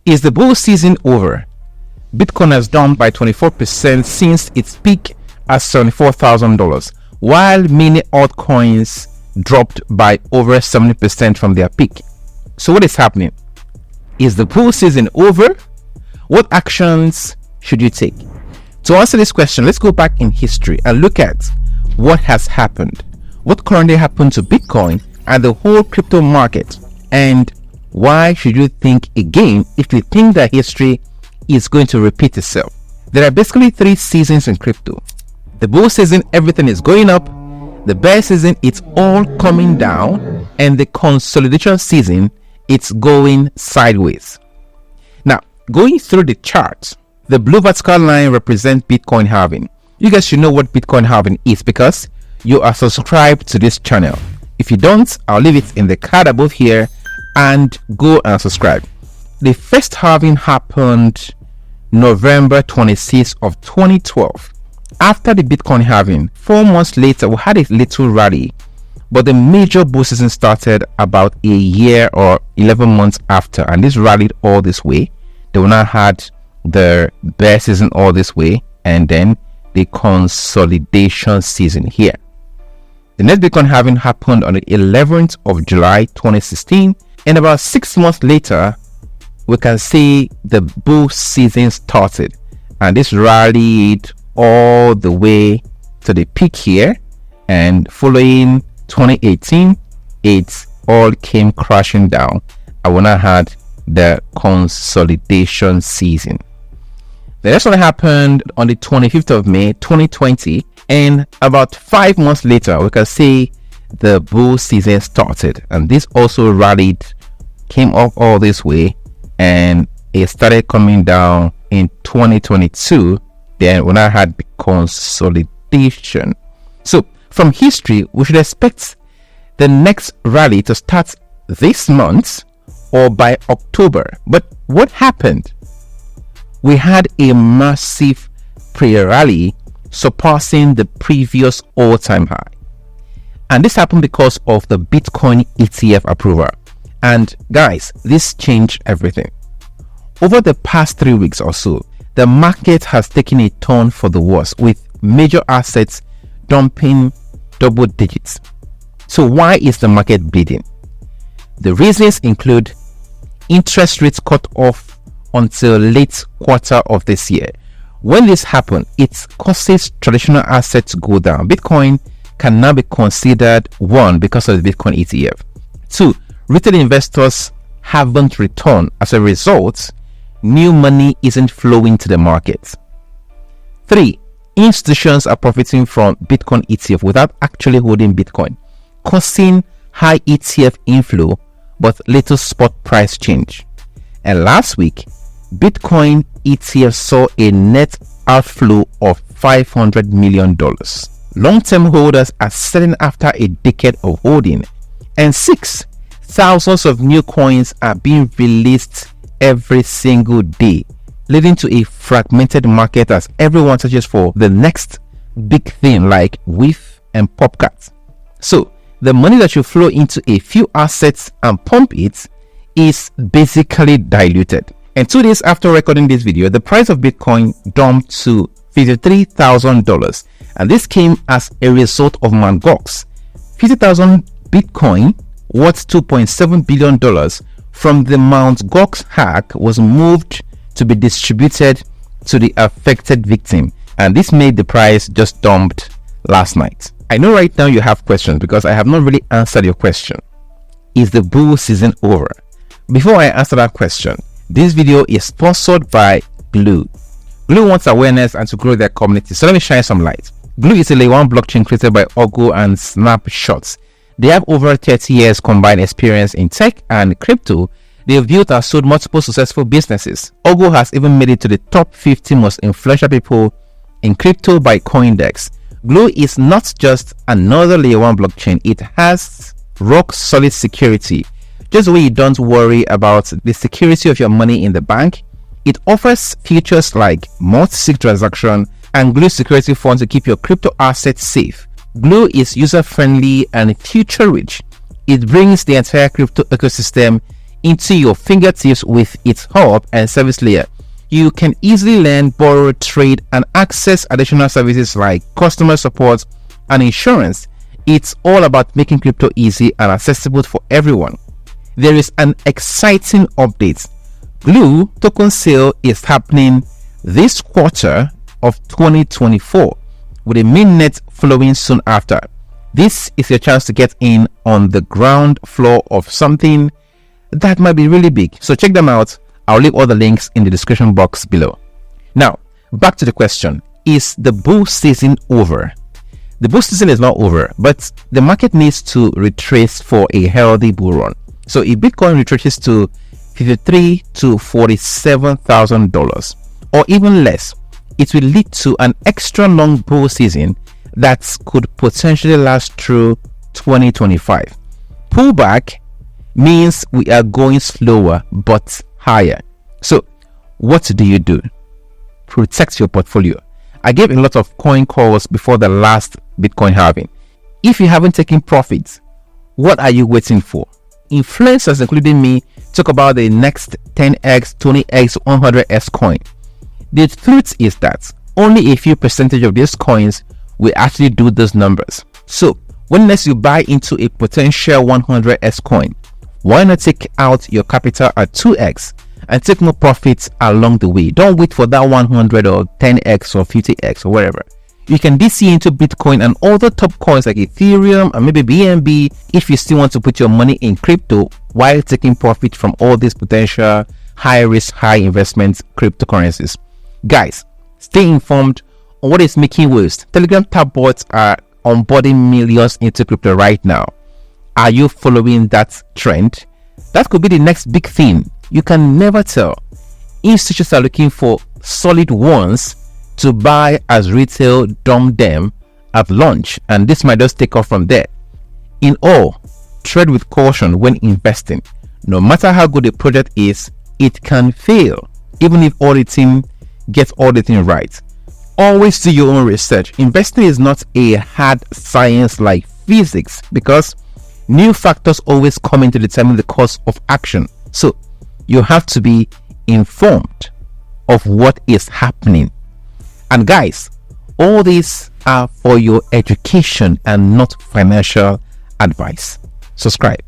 Is the bull season over? Bitcoin has dumped by 24% since its peak at $74,000, while many altcoins dropped by over 70% from their peak. So what is happening? Is the bull season over? What actions should you take? To answer this question, let's go back in history and look at what has happened, what currently happened to Bitcoin and the whole crypto market, and why should you think again if you think that history is going to repeat itself. There are basically 3 seasons in crypto. The bull season, everything is going up. The bear season, it's all coming down. And the consolidation season, it's going sideways. Now, going through the charts, the blue vertical line represents Bitcoin halving. You guys should know what Bitcoin halving is because you are subscribed to this channel. If you don't, I'll leave it in the card above here and go and subscribe. The first halving happened November 26th of 2012. After the Bitcoin halving, 4 months later, we had a little rally, but the major bull season started about a year or 11 months after, and this rallied all this way. They now had the bear season all this way, and then the consolidation season here. The next Bitcoin halving happened on the 11th of July 2016, and about 6 months later, we can see the bull season started, and this rallied all the way to the peak here, and following 2018, it all came crashing down, and we now had the consolidation season. The next one happened on the 25th of May 2020, and about 5 months later we can see the bull season started, and this also rallied, came up all this way, and it started coming down in 2022. Then when I had the consolidation. So from history, we should expect the next rally to start this month or by October. But what happened? We had a massive pre-rally surpassing the previous all-time high, and this happened because of the Bitcoin ETF approval. And guys, this changed everything. Over the past 3 weeks or so, the market has taken a turn for the worse, with major assets dumping double digits. So why is the market bleeding? The reasons include interest rates cut off until late quarter of this year. When this happens, it causes traditional assets to go down. Bitcoin can now be considered one because of the Bitcoin ETF. 2, retail investors haven't returned. As a result, new money isn't flowing to the market. 3, institutions are profiting from Bitcoin ETF without actually holding Bitcoin, causing high ETF inflow but little spot price change. And last week, Bitcoin ETF saw a net outflow of $500 million. Long-term holders are selling after a decade of holding. And 6, thousands of new coins are being released every single day, leading to a fragmented market as everyone searches for the next big thing like WIF and Popcat. So the money that you flow into a few assets and pump it is basically diluted. And 2 days after recording this video, the price of Bitcoin dumped to $53,000, and this came as a result of Mt. Gox. 50,000 Bitcoin worth $2.7 billion from the Mt. Gox hack was moved to be distributed to the affected victim, and this made the price just dumped last night. I know right now you have questions because I have not really answered your question. Is the bull season over? Before I answer that question, this video is sponsored by Glue. Glue wants awareness and to grow their community, so let me shine some light. Glue is a layer 1 blockchain created by Ogo and Snapshots. They have over 30 years combined experience in tech and crypto. They have built and sold multiple successful businesses. Ogo has even made it to the top 50 most influential people in crypto by CoinDex. Glue is not just another layer 1 blockchain, it has rock solid security. Just the way you don't worry about the security of your money in the bank, it offers features like multi-sig transaction and Glue security funds to keep your crypto assets safe. Glue is user-friendly and future-rich. It brings the entire crypto ecosystem into your fingertips with its hub and service layer. You can easily learn, borrow, trade, and access additional services like customer support and insurance. It's all about making crypto easy and accessible for everyone. There is an exciting update. Glue token sale is happening this quarter of 2024 with a mainnet following soon after. This is your chance to get in on the ground floor of something that might be really big. So check them out. I'll leave all the links in the description box below. Now, back to the question. Is the bull season over? The bull season is not over, but the market needs to retrace for a healthy bull run. So if Bitcoin retraces to $53,000 to $47,000 or even less, it will lead to an extra long bull season that could potentially last through 2025. Pullback means we are going slower but higher. So what do? Protect your portfolio. I gave a lot of coin calls before the last Bitcoin halving. If you haven't taken profits, what are you waiting for? Influencers, including me, talk about the next 10x, 20x, 100x coin. The truth is that only a few percentage of these coins will actually do those numbers. So unless you buy into a potential 100x coin, why not take out your capital at 2x and take more profits along the way? Don't wait for that 100 or 10x or 50x or whatever. You can DC into Bitcoin and other top coins like Ethereum and maybe BNB if you still want to put your money in crypto while taking profit from all these potential high risk, high investment cryptocurrencies. Guys, stay informed on what is making waves. Telegram tab bots are onboarding millions into crypto right now. Are you following that trend? That could be the next big thing. You can never tell. Institutions are looking for solid ones to buy as retail dump them at launch, and this might just take off from there. In all, tread with caution when investing. No matter how good a project is, it can fail, even if auditing gets auditing right. Always do your own research. Investing is not a hard science like physics because new factors always come in to determine the course of action. So you have to be informed of what is happening. And guys, all these are for your education and not financial advice. Subscribe.